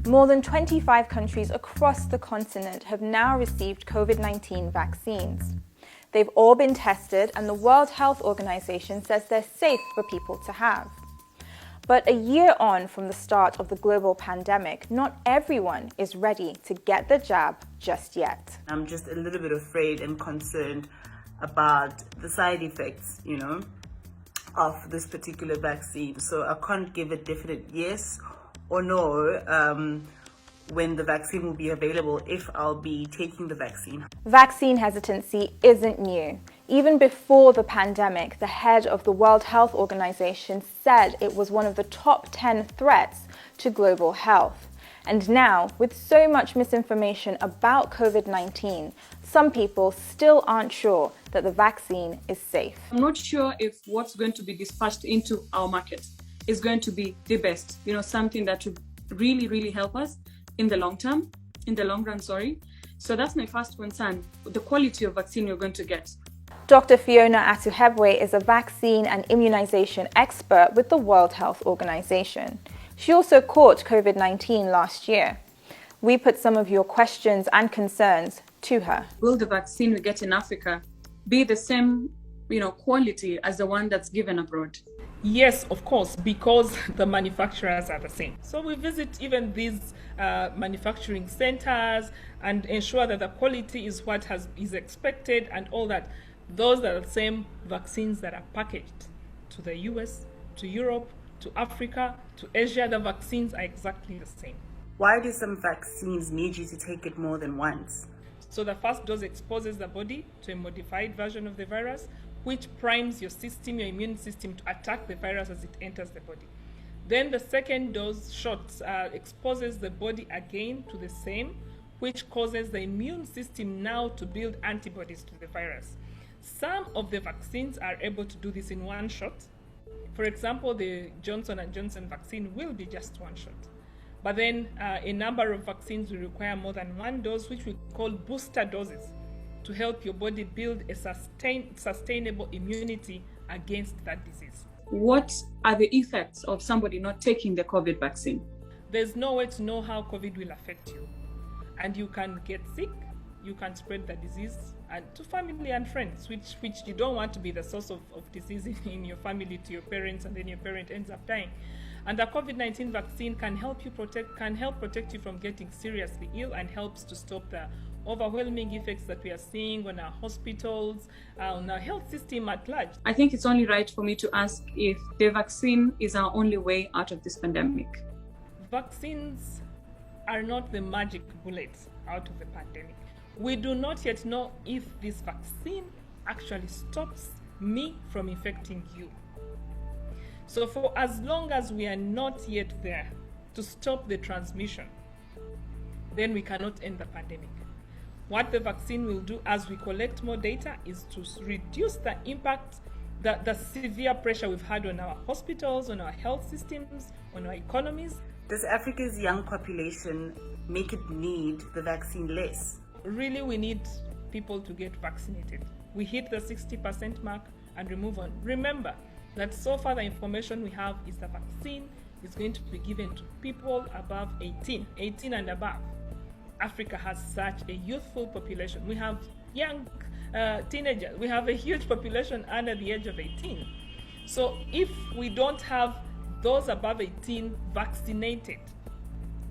More than 25 countries across the continent have now received COVID-19 vaccines. They've all been tested, and the World Health Organization says they're safe for people to have. But a year on from the start of the global pandemic, not everyone is ready to get the jab just yet. I'm just a little bit afraid and concerned about the side effects, of this particular vaccine. So I can't give a definite yes or no when the vaccine will be available, if I'll be taking the vaccine. Vaccine hesitancy isn't new. Even before the pandemic, the head of the World Health Organization said it was one of the top 10 threats to global health. And now, with so much misinformation about COVID-19, some people still aren't sure that the vaccine is safe. I'm not sure if what's going to be dispatched into our market is going to be the best, something that would really, really help us in the long run. So that's my first concern, the quality of vaccine you're going to get. Dr. Fiona Atuhebwe is a vaccine and immunization expert with the World Health Organization. She also caught COVID-19 last year. We put some of your questions and concerns to her. Will the vaccine we get in Africa be the same, quality as the one that's given abroad? Yes, of course, because the manufacturers are the same. So we visit even these manufacturing centers and ensure that the quality is what is expected and all that. Those are the same vaccines that are packaged to the US, to Europe, to Africa, to Asia. The vaccines are exactly the same. Why do some vaccines need you to take it more than once? So the first dose exposes the body to a modified version of the virus, which primes your system, your immune system, to attack the virus as it enters the body. Then the second dose shot exposes the body again to the same, which causes the immune system now to build antibodies to the virus. Some of the vaccines are able to do this in one shot. For example, the Johnson & Johnson vaccine will be just one shot. But then a number of vaccines will require more than one dose, which we call booster doses, to help your body build a sustainable immunity against that disease. What are the effects of somebody not taking the COVID vaccine? There's no way to know how COVID will affect you. And you can get sick, you can spread the disease to family and friends, which you don't want to be the source of disease in your family to your parents, and then your parent ends up dying. And the COVID-19 vaccine can help protect you from getting seriously ill, and helps to stop the overwhelming effects that we are seeing on our hospitals, on our health system at large. I think it's only right for me to ask if the vaccine is our only way out of this pandemic. Vaccines are not the magic bullets out of the pandemic. We do not yet know if this vaccine actually stops me from infecting you. So for as long as we are not yet there to stop the transmission, then we cannot end the pandemic. What the vaccine will do as we collect more data is to reduce the impact, the severe pressure we've had on our hospitals, on our health systems, on our economies. Does Africa's young population make it need the vaccine less? Really, we need people to get vaccinated. We hit the 60% mark and we move on. Remember that so far the information we have is the vaccine is going to be given to people above 18 and above. Africa has such a youthful population. We have young teenagers. We have a huge population under the age of 18. So if we don't have those above 18 vaccinated,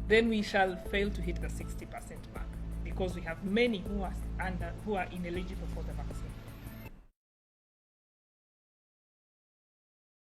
then we shall fail to hit the 60% mark, because we have many who are ineligible for the vaccine.